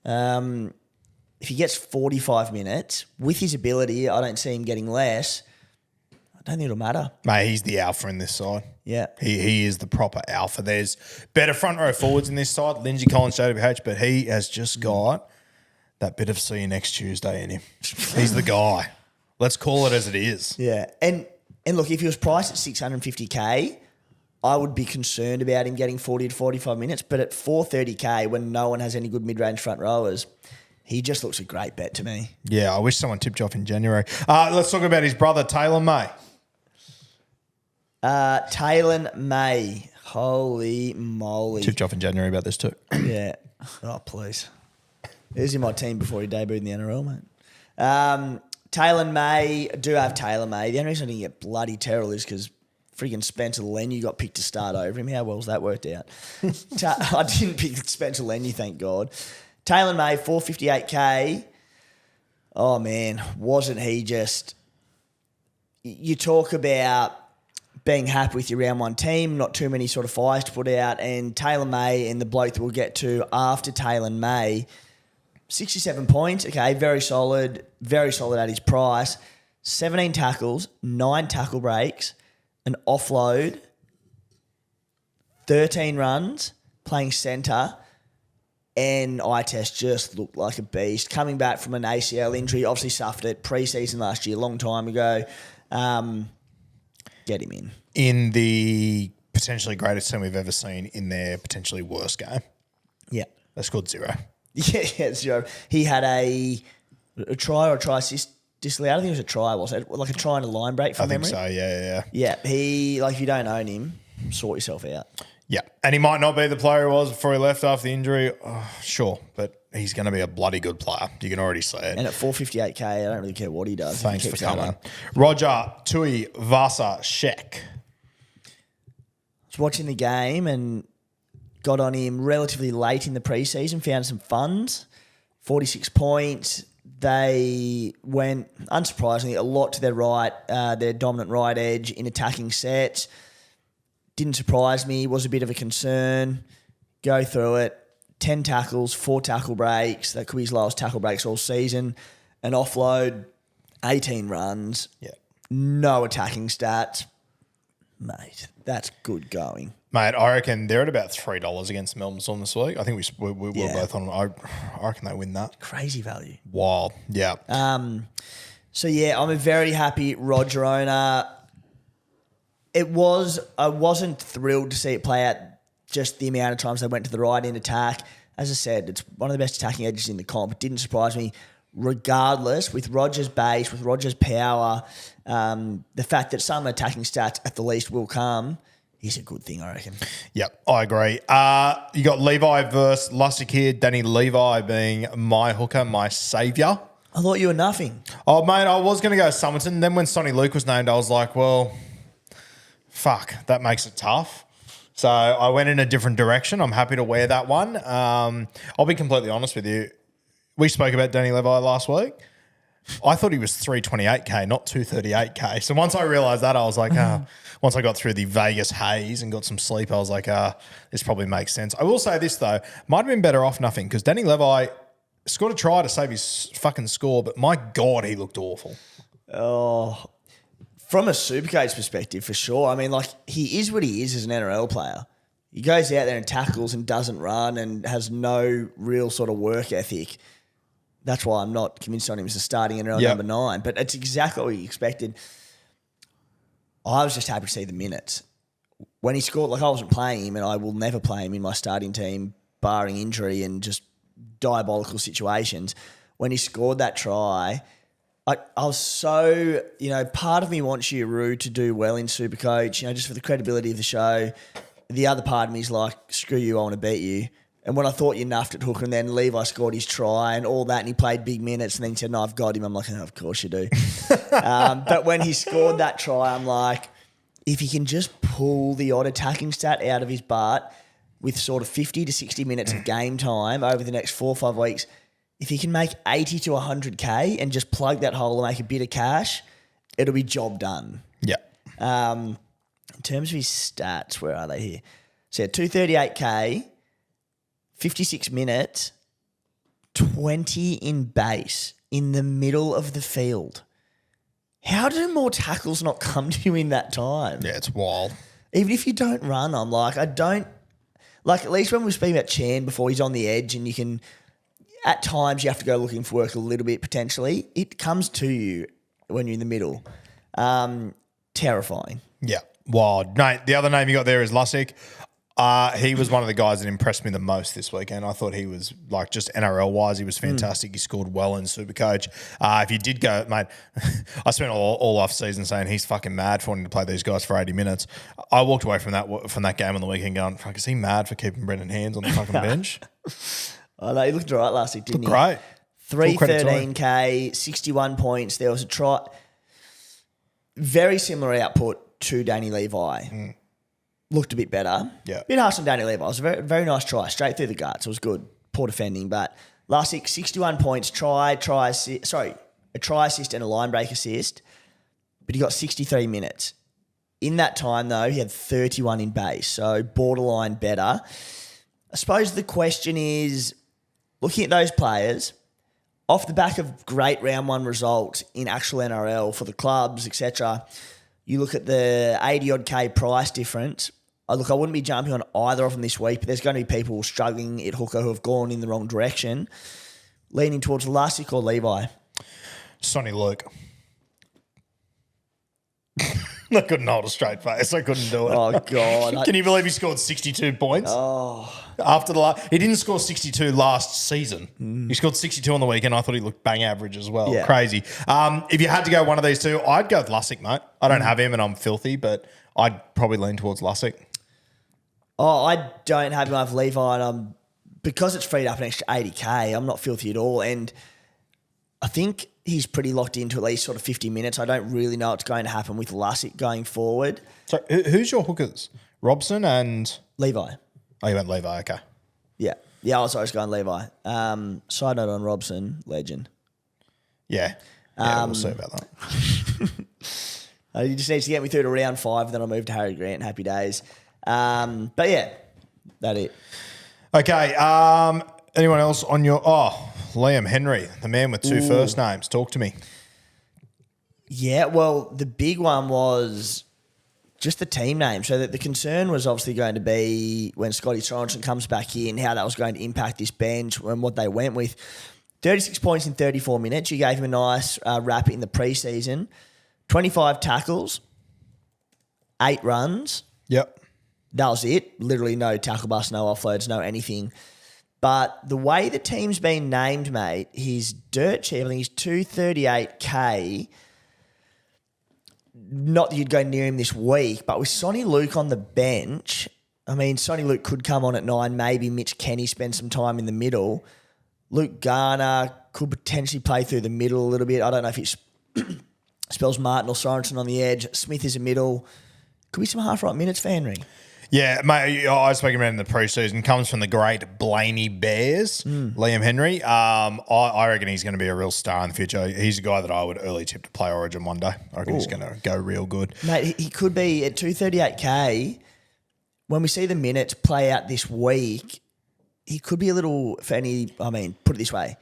If he gets 45 minutes, with his ability, I don't see him getting less. I don't think it'll matter. Mate, he's the alpha in this side. Yeah. He is the proper alpha. There's better front row forwards in this side. Lindsay Collins, JWH, but he has just got that bit of see you next Tuesday in him. He's the guy. Let's call it as it is. Yeah. And look, if he was priced at 650K, I would be concerned about him getting 40 to 45 minutes. But at 430K, when no one has any good mid-range front rowers, he just looks a great bet to me. Yeah, I wish someone tipped you off in January. Let's talk about his brother, Taylor May. Taylor May. Holy moly. Tipped you off in January about this too. Yeah. Oh, please. He was in my team before he debuted in the NRL, mate. Taylor May. I do have Taylor May. The only reason I didn't get bloody Terrell is because freaking Spencer Lenny got picked to start over him. How well's that worked out? I didn't pick Spencer Lenny, thank God. Taylor May, 458K. Oh, man. Wasn't he just... You talk about being happy with your round one team, not too many sort of fires to put out, and Taylor May and the bloke that we'll get to after Taylor May, 67 points. Okay, very solid at his price. 17 tackles, 9 tackle breaks, an offload, 13 runs, playing centre, and eye test just looked like a beast. Coming back from an ACL injury, obviously suffered it pre-season last year, a long time ago. Get him in. In the potentially greatest team we've ever seen in their potentially worst game. Yeah. They scored 0. Yeah, 0. He had a try or a try assist. I think it was a try, wasn't it? Like a try and a line break from memory? I think so, yeah. Yeah, he, if you don't own him, sort yourself out. Yeah, and he might not be the player he was before he left after the injury. Sure, but he's going to be a bloody good player. You can already see it. And at 458K, I don't really care what he does. Thanks He for keeps that coming. up. Roger Tui Vasa Shek. Was watching the game and got on him relatively late in the preseason, found some funds, 46 points. They went, unsurprisingly, a lot to their right, their dominant right edge in attacking sets. Didn't surprise me, was a bit of a concern. Go through it. 10 tackles, 4 tackle breaks. That could be his lowest tackle breaks all season. An offload, 18 runs. Yeah. No attacking stats. Mate, that's good going. Mate, I reckon they're at about $3 against Melbourne Storm this week. I think we were both on. I reckon they win that. Crazy value. Wild, yeah. So, yeah, I'm a very happy Roger owner. I wasn't thrilled to see it play out just the amount of times they went to the right in attack. As I said, it's one of the best attacking edges in the comp. It didn't surprise me. Regardless, with Roger's base, with Roger's power, the fact that some attacking stats at the least will come is a good thing, I reckon. Yep, I agree. You got Levi versus Lussick here. Danny Levi being my hooker, my saviour. I thought you were nothing. Oh, mate, I was going to go Summerton. Then when Sonny Luke was named, I was like, well, fuck, that makes it tough. So I went in a different direction. I'm happy to wear that one. I'll be completely honest with you. We spoke about Danny Levi last week. I thought he was 328K, not 238K. So once I realised that, I was like, once I got through the Vegas haze and got some sleep, I was like, this probably makes sense. I will say this, though. Might have been better off nothing because Danny Levi scored a try to save his fucking score, but my God, he looked awful. Oh, from a Supercoach perspective, for sure. I mean, like, he is what he is as an NRL player. He goes out there and tackles and doesn't run and has no real sort of work ethic. That's why I'm not convinced on him as a starting NRL number 9. But it's exactly what we expected. I was just happy to see the minutes. When he scored, like I wasn't playing him and I will never play him in my starting team, barring injury and just diabolical situations. When he scored that try, I was so, part of me wants Giroud to do well in Supercoach, just for the credibility of the show. The other part of me is like, screw you, I want to beat you. And when I thought you nuffed at hooker and then Levi scored his try and all that and he played big minutes and then he said, no, I've got him. I'm like, oh, of course you do. But when he scored that try, I'm like, if he can just pull the odd attacking stat out of his butt with sort of 50 to 60 minutes of game time over the next 4 or 5 weeks, if he can make 80 to 100K and just plug that hole and make a bit of cash, it'll be job done. Yeah. In terms of his stats, where are they here? So, 238K, 56 minutes, 20 in base, in the middle of the field. How do more tackles not come to you in that time? Yeah, it's wild. Even if you don't run, I'm like, at least when we were speaking about Chan before, he's on the edge and you can, at times you have to go looking for work a little bit potentially. It comes to you when you're in the middle. Terrifying. Yeah, wild. No, the other name you got there is Lussick. He was one of the guys that impressed me the most this weekend. I thought he was, like, just NRL-wise, he was fantastic. He scored well in Supercoach. If you did go, mate, I spent all off-season saying he's fucking mad for wanting to play these guys for 80 minutes. I walked away from that game on the weekend going, fuck, is he mad for keeping Brendan Hands on the fucking bench? I know, he looked all right last week, didn't he? Great. 313K, 61 points. There was a try. Very similar output to Danny Levi. Looked a bit better. Yeah. Bit harsh on Danny Levi. It was a very, very nice try, straight through the guts. It was good. Poor defending, but Lussick, 61 points, a try assist and a line break assist, but he got 63 minutes. In that time, though, he had 31 in base, so borderline better. I suppose the question is, looking at those players, off the back of great round one results in actual NRL for the clubs, etc., you look at the 80-odd K price difference. I wouldn't be jumping on either of them this week, but there's going to be people struggling at hooker who have gone in the wrong direction. Leaning towards Lussick or Levi? Sonny Luke. I couldn't hold a straight face. I couldn't do it. Oh, God. Can you believe he scored 62 points? Oh. After he didn't score 62 last season. He scored 62 on the weekend. I thought he looked bang average as well. Yeah. Crazy. If you had to go one of these two, I'd go with Lussick, mate. I don't have him and I'm filthy, but I'd probably lean towards Lussick. Oh, I don't have him. I have Levi, and because it's freed up an extra 80K, I'm not filthy at all. And I think he's pretty locked into at least sort of 50 minutes. I don't really know what's going to happen with Lussick going forward. So who's your hookers? Robson and... Levi. Oh, you went Levi, okay. Yeah. Yeah, I was always going Levi. Side note on Robson, legend. Yeah. We'll see about that. You just need to get me through to round 5, then I'll move to Harry Grant. Happy days. But yeah, that's it. Okay. Anyone else on your... Oh, Liam Henry, the man with two first names. Talk to me. Yeah, well, the big one was just the team name. So that the concern was obviously going to be when Scotty Sorensen comes back in, how that was going to impact this bench and what they went with. 36 points in 34 minutes. You gave him a nice wrap in the preseason. 25 tackles, 8 runs. Yep. That was it. Literally no tackle bust, no offloads, no anything. But the way the team's been named, mate, he's dirt cheap. I think he's 238K. Not that you'd go near him this week, but with Sonny Luke on the bench, I mean, Sonny Luke could come on at 9. Maybe Mitch Kenny spend some time in the middle. Luke Garner could potentially play through the middle a little bit. I don't know if he spells Martin or Sorensen on the edge. Smith is a middle. Could be some half-right minutes for Henry. Yeah, mate, I was speaking about him in the preseason. Comes from the great Blaney Bears, Liam Henry. I reckon he's going to be a real star in the future. He's a guy that I would early tip to play Origin one day. I reckon he's going to go real good. Mate, he could be at 238K. When we see the minutes play out this week, he could be a little, put it this way.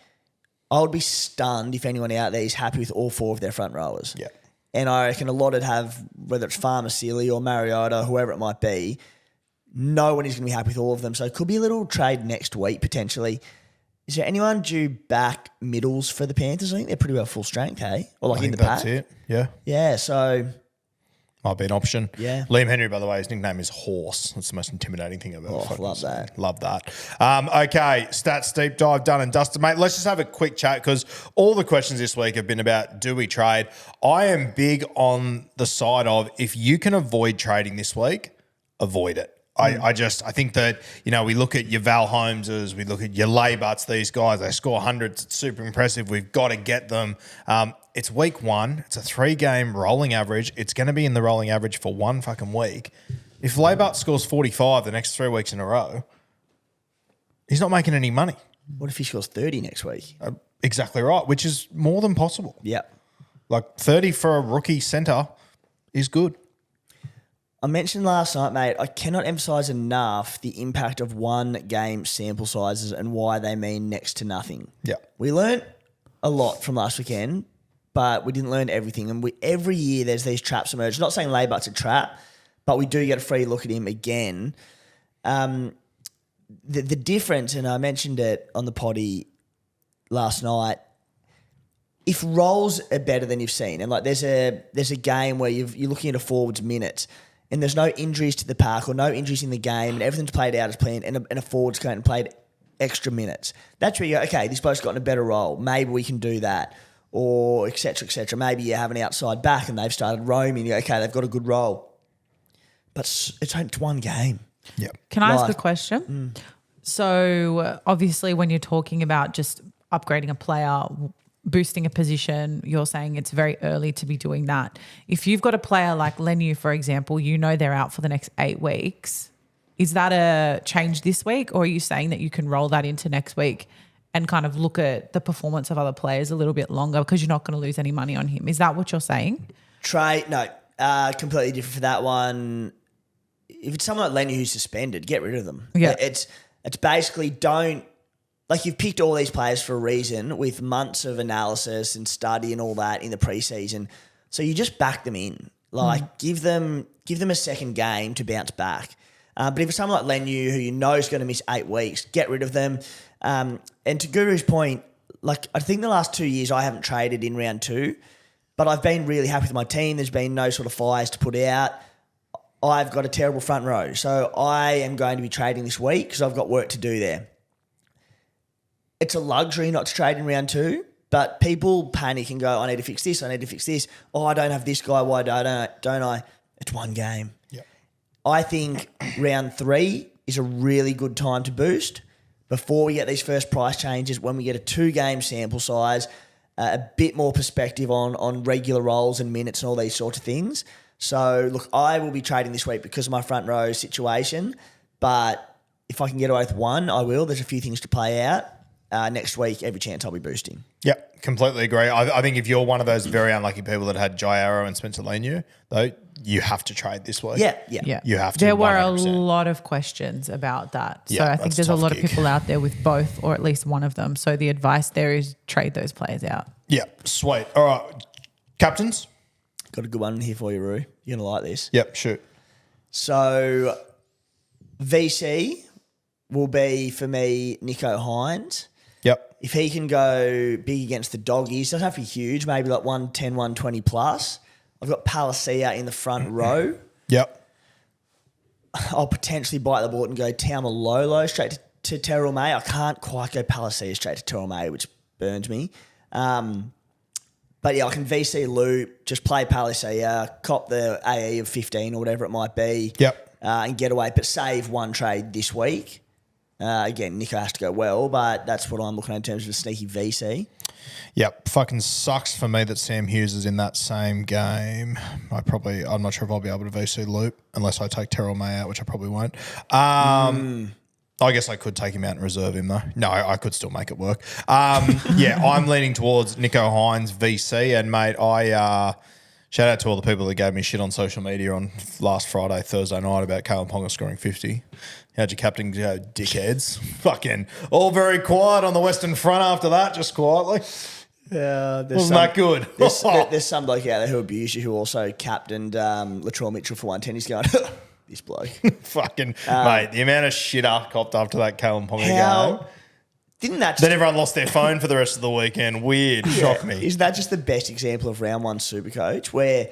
I would be stunned if anyone out there is happy with all 4 of their front rowers. Yeah. And I reckon a lot would have, whether it's Farmer-Sealy or Mariota, whoever it might be, no one is going to be happy with all of them. So it could be a little trade next week, potentially. Is there anyone due back middles for the Panthers? I think they're pretty well full strength, hey? Or like in the pack? That's it, yeah. Yeah, so... Might be an option. Yeah. Liam Henry, by the way, his nickname is Horse. That's the most intimidating thing I've ever Oh, love that. Love that. Okay, stats deep dive done and dusted, mate. Let's just have a quick chat because all the questions this week have been about do we trade? I am big on the side of if you can avoid trading this week, avoid it. I think that, we look at your Val Holmeses, we look at your Laybutts, these guys, they score hundreds, it's super impressive. We've got to get them. It's week 1. It's a 3-game rolling average. It's going to be in the rolling average for 1 fucking week. If Laybutt scores 45 the next 3 weeks in a row, he's not making any money. What if he scores 30 next week? Exactly right, which is more than possible. Yep. Like 30 for a rookie centre is good. I mentioned last night, mate, I cannot emphasise enough the impact of 1-game sample sizes and why they mean next to nothing. Yeah. We learnt a lot from last weekend, but we didn't learn everything. And every year there's these traps emerge. Not saying Laybutt's a trap, but we do get a free look at him again. The difference, and I mentioned it on the potty last night, if roles are better than you've seen, and like there's a game where you're looking at a forward's minutes, and there's no injuries to the pack or no injuries in the game and everything's played out as planned and a forward's going and played extra minutes. That's where you go, okay, this bloke's gotten a better role. Maybe we can do that or et cetera, et cetera. Maybe you have an outside back and they've started roaming. You go, okay, they've got a good role. But it's 1 game. Yep. Can I ask a question? So obviously when you're talking about just upgrading a player, boosting a position, you're saying it's very early to be doing that. If you've got a player like Lenu, for example, they're out for the next 8 weeks. Is that a change this week, or are you saying that you can roll that into next week and kind of look at the performance of other players a little bit longer because you're not going to lose any money on him? Is that what you're saying? No, completely different for that one. If it's someone like Lenu who's suspended, get rid of them. Yeah. It's basically you've picked all these players for a reason with months of analysis and study and all that in the preseason. So you just back them in. Give them a second game to bounce back. But if it's someone like Lenu who you know is going to miss 8 weeks, get rid of them. And to Guru's point, I think the last 2 years I haven't traded in round 2, but I've been really happy with my team. There's been no sort of fires to put out. I've got a terrible front row. So I am going to be trading this week because I've got work to do there. It's a luxury not to trade in round 2, but people panic and go, I need to fix this, I need to fix this. Oh, I don't have this guy, why don't I? It's 1 game. Yep. I think round 3 is a really good time to boost before we get these first price changes, when we get a 2-game sample size, a bit more perspective on regular roles and minutes and all these sorts of things. So, look, I will be trading this week because of my front row situation, but if I can get away with 1, I will. There's a few things to play out. Next week, every chance I'll be boosting. Yep, completely agree. I think if you're one of those very unlucky people that had Jai Arrow and Spencer Leniu, though, you have to trade this week. Yeah. You have to. There were 100%. a lot of questions about that. So Yeah, I think that's there's a tough lot gig. of people out there with both or at least one of them. So the advice there is trade those players out. Yeah, sweet. All right, captains? Got a good one here for you, Roo. You're going to like this. Yep, shoot. So, VC will be, for me, Nico Hines. Yep. if he can go big against the doggies, doesn't have to be huge, maybe like 110, 120 plus. I've got Palacia in the front row. Yep. I'll potentially bite the bullet and go Taumalolo straight to Terrell May. I can't quite go Palacia straight to Terrell May, which burns me. But yeah, I can VC loop, just play Palacia, cop the AE of 15 or whatever it might be. Yep. And get away, but save one trade this week. Again, Nico has to go well, but that's what I'm looking at in terms of a sneaky VC. Yep. Fucking sucks for me that Sam Hughes is in that same game. I'm not sure if I'll be able to VC loop unless I take Terrell May out, which I probably won't. I guess I could take him out and reserve him though. No, I could still make it work. Yeah, I'm leaning towards Nico Hines VC, and mate, shout out to all the people that gave me shit on social media on last Friday, Thursday night about Kalen Ponga scoring 50. How'd your captain go, dickheads? Fucking all very quiet on the Western Front after that, just quietly. Wasn't that good? There's some bloke out there who abused you who also captained Latrell Mitchell for 110. He's going, this bloke. Fucking, mate, the amount of shit I copped after that Kalen Ponga game. Didn't that Then everyone lost their phone for the rest of the weekend. Weird. Shocked me. Isn't that just the best example of round one Supercoach where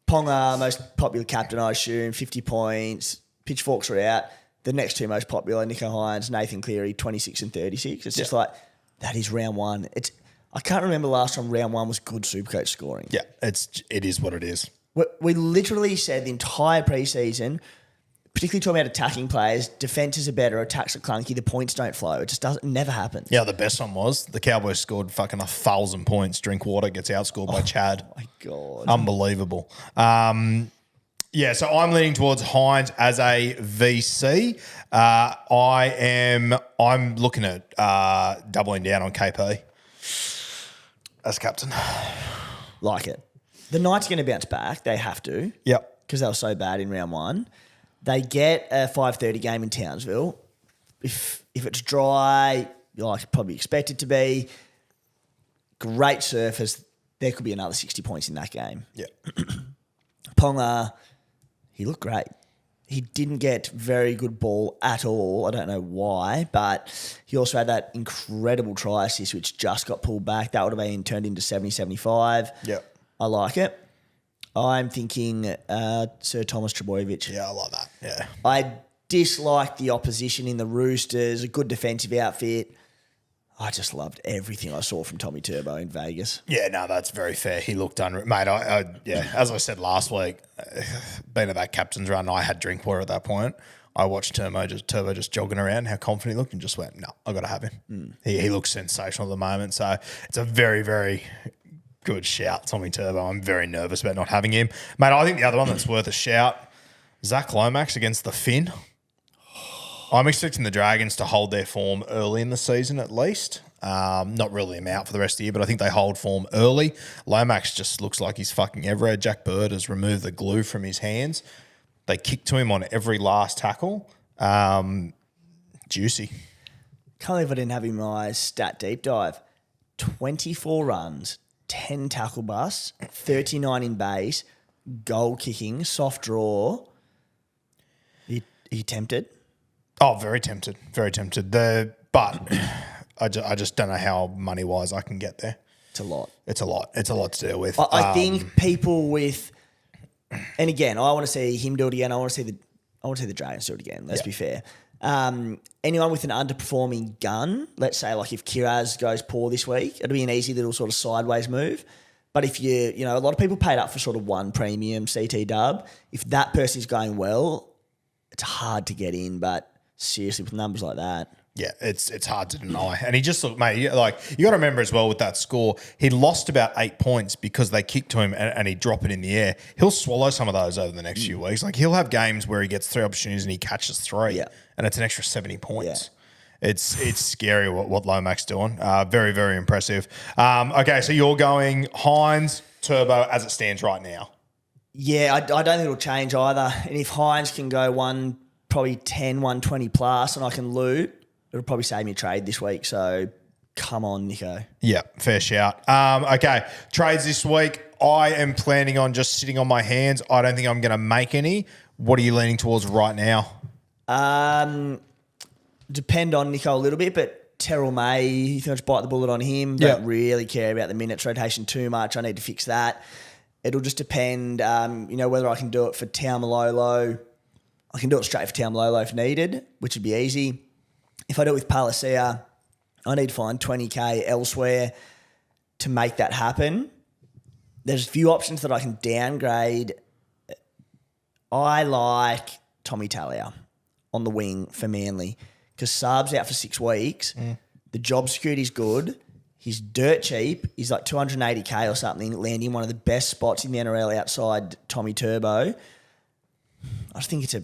Ponga, most popular captain, I assume, 50 points, pitchforks are out. The next two most popular, Nico Hines, Nathan Cleary, 26 and 36. It's just like, that is round one. I can't remember the last time round one was good Supercoach scoring. Yeah, it is what it is. We literally said the entire preseason, particularly talking about attacking players, defences are better, attacks are clunky, the points don't flow. It just never happens. Yeah, the best one was the Cowboys scored fucking 1,000 points. Drinkwater gets outscored by Chad. Oh my God. Unbelievable. Yeah, so I'm leaning towards Hines as a VC. I'm looking at doubling down on KP as captain. Like it. The Knights are going to bounce back. They have to. Yep. Because they were so bad in round one. They get a 5:30 game in Townsville. If it's dry, like probably expect it to be, great surface, there could be another 60 points in that game. Yeah. Ponga, he looked great. He didn't get very good ball at all. I don't know why, but he also had that incredible try assist, which just got pulled back. That would have been turned into 70-75. Yep. I like it. I'm thinking Sir Thomas Trbojevic. Yeah, I like that. Yeah. I dislike the opposition in the Roosters, a good defensive outfit. I just loved everything I saw from Tommy Turbo in Vegas. Yeah, no, that's very fair. He looked mate. As I said last week, being at that captain's run, I had Drinkwater at that point. I watched Turbo just jogging around, how confident he looked, and just went, no, I got to have him. He looks sensational at the moment. So it's a very, very good shout, Tommy Turbo. I'm very nervous about not having him, mate. I think the other one that's worth a shout, Zach Lomax against the Finn. I'm expecting the Dragons to hold their form early in the season at least. Not really them out for the rest of the year, but I think they hold form early. Lomax just looks like he's fucking everywhere. Jack Bird has removed the glue from his hands. They kick to him on every last tackle. Juicy. Can't believe I didn't have him in my stat deep dive. 24 runs, 10 tackle busts, 39 in base, goal kicking, soft draw. Are you tempted? Oh, very tempted. Very tempted. But I just don't know how money-wise I can get there. It's a lot. It's a lot. It's a lot to deal with. I think people with, and again, I want to see him do it again. I want to see the Dragons do it again. Let's be fair. Anyone with an underperforming gun, let's say like if Kiraz goes poor this week, it'll be an easy little sort of sideways move. But if a lot of people paid up for sort of one premium CT dub. If that person's going well, it's hard to get in. But seriously, with numbers like that. Yeah, it's hard to deny. And he just looked, mate, you got to remember as well with that score, he lost about 8 points because they kicked to him and he'd drop it in the air. He'll swallow some of those over the next few weeks. Like he'll have games where he gets 3 opportunities and he catches 3 and it's an extra 70 points. Yeah. It's scary what Lomax doing. Very, very impressive. Okay, so you're going Hines, Turbo as it stands right now. Yeah, I don't think it'll change either. And if Hines can go probably 10, 120 plus and I can loot, it'll probably save me a trade this week. So come on, Nico. Yeah, fair shout. Okay, trades this week. I am planning on just sitting on my hands. I don't think I'm going to make any. What are you leaning towards right now? Depend on Nico a little bit, but Terrell May, you think I'll just bite the bullet on him. Don't really care about the minutes rotation too much. I need to fix that. It'll just depend, whether I can do it for Taumalolo. I can do it straight for Taumalolo if needed, which would be easy. If I do it with Palacia, I need to find 20K elsewhere to make that happen. There's a few options that I can downgrade. I like Tommy Talia on the wing for Manly because Saab's out for 6 weeks. The job security's good. He's dirt cheap. He's like 280K or something, landing one of the best spots in the NRL outside Tommy Turbo. I just think it's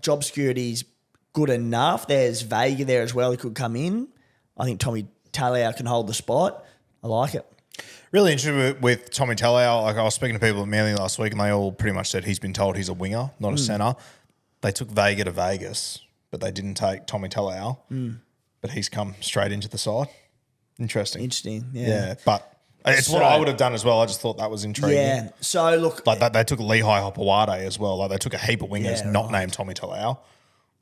job security's good enough. There's Vega there as well. He could come in. I think Tommy Talia can hold the spot. I like it. Really interested with Tommy Talia. Like I was speaking to people at Manly last week and they all pretty much said he's been told he's a winger, not a centre. They took Vega to Vegas, but they didn't take Tommy Talia. But he's come straight into the side. Interesting. Yeah. But it's what I would have done as well. I just thought that was intriguing. Yeah. So look, like they took Lehigh Hopewade as well. Like they took a heap of wingers not named Tommy Talau.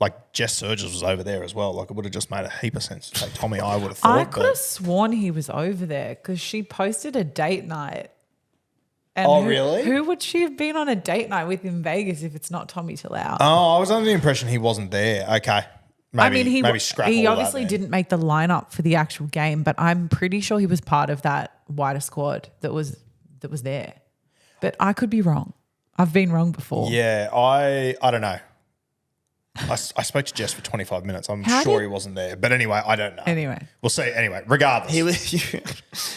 Like Jess Surges was over there as well. Like it would have just made a heap of sense to take Tommy. I would have thought. I could have sworn he was over there because she posted a date night. And really? Who would she have been on a date night with in Vegas if it's not Tommy Talau? Oh, I was under the impression he wasn't there. Okay. Maybe he obviously didn't make the lineup for the actual game, but I'm pretty sure he was part of that wider squad that was there. But I could be wrong. I've been wrong before. Yeah, I don't know. I spoke to Jess for 25 minutes. I'm sure he wasn't there. But anyway, I don't know. Anyway. We'll see. Anyway, regardless.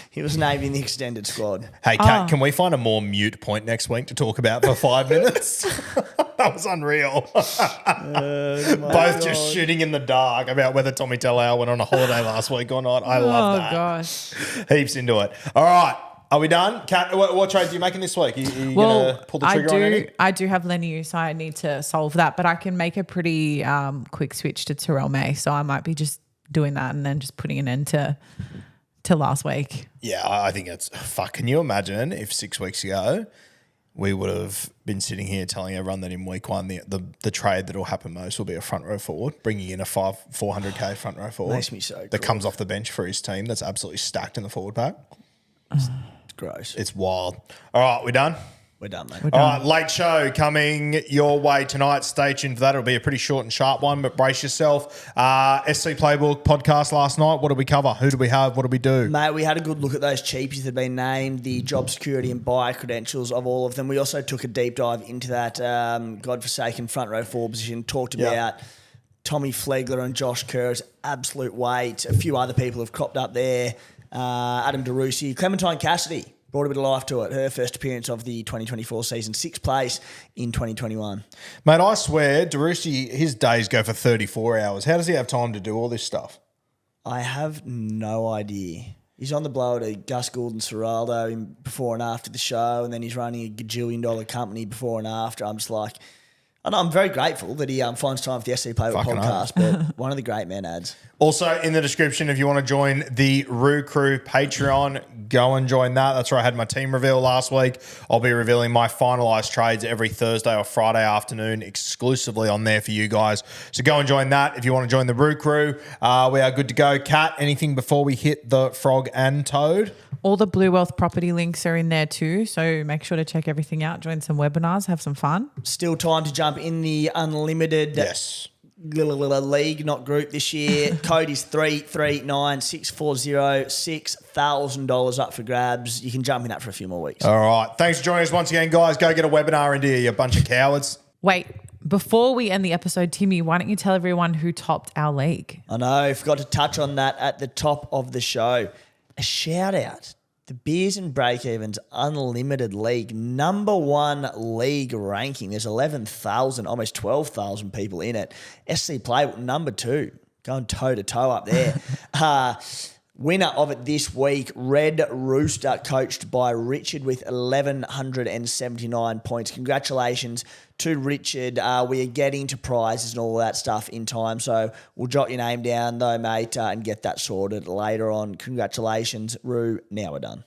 He was named in the extended squad. Hey, Kat, can we find a more mute point next week to talk about for 5 minutes? That was unreal. Both just shooting in the dark about whether Tommy Talau went on a holiday last week or not. I love that. Oh, gosh. Heaps into it. All right. Are we done? Kat, what trades are you making this week? Are you going to pull the trigger on any? I do have Leniu, so I need to solve that. But I can make a pretty quick switch to Terrell May. So I might be just doing that and then just putting an end to last week. Yeah, I think it's fuck. Can you imagine if 6 weeks ago we would have been sitting here telling everyone that in week 1 the trade that will happen most will be a front row forward, bringing in a 400K front row forward. Makes me so that comes off the bench for his team. That's absolutely stacked in the forward pack. It's gross. It's wild. All right, we done? We're done, mate. All right, late show coming your way tonight. Stay tuned for that. It'll be a pretty short and sharp one, but brace yourself. SC Playbook podcast last night. What did we cover? Who did we have? What did we do? Mate, we had a good look at those cheapies that had been named, the job security and buyer credentials of all of them. We also took a deep dive into that godforsaken front row forward position, talked about Tommy Flegler and Josh Kerr's absolute weight. A few other people have cropped up there. Adam DeRusi, Clementine Cassidy brought a bit of life to it. Her first appearance of the 2024 season, 6th place in 2021. Mate, I swear, DeRusi, his days go for 34 hours. How does he have time to do all this stuff? I have no idea. He's on the blower to Gus Gould and Serraldo before and after the show, and then he's running a gajillion-dollar company before and after. I'm just like... And I'm very grateful that he finds time for the SC Playbook podcast, but one of the great men ads. Also, in the description, if you want to join the Roo Crew Patreon, go and join that. That's where I had my team reveal last week. I'll be revealing my finalised trades every Thursday or Friday afternoon exclusively on there for you guys. So go and join that if you want to join the Roo Crew. We are good to go. Kat, anything before we hit the Frog and Toad? All the Blue Wealth property links are in there too, so make sure to check everything out, join some webinars, have some fun. Still time to jump in the unlimited league, not group this year. Code is 339640, $6,000 up for grabs. You can jump in that for a few more weeks. All right. Thanks for joining us once again, guys. Go get a webinar into you bunch of cowards. Wait, before we end the episode, Timmy, why don't you tell everyone who topped our league? I know, I forgot to touch on that at the top of the show. A shout out. The Beers and Breakevens Unlimited League, number 1 league ranking. There's 11,000, almost 12,000 people in it. SC Playbook, number 2, going toe-to-toe up there. Winner of it this week, Red Rooster, coached by Richard with 1,179 points. Congratulations to Richard. We are getting to prizes and all that stuff in time, so we'll jot your name down though, mate, and get that sorted later on. Congratulations, Roo. Now we're done.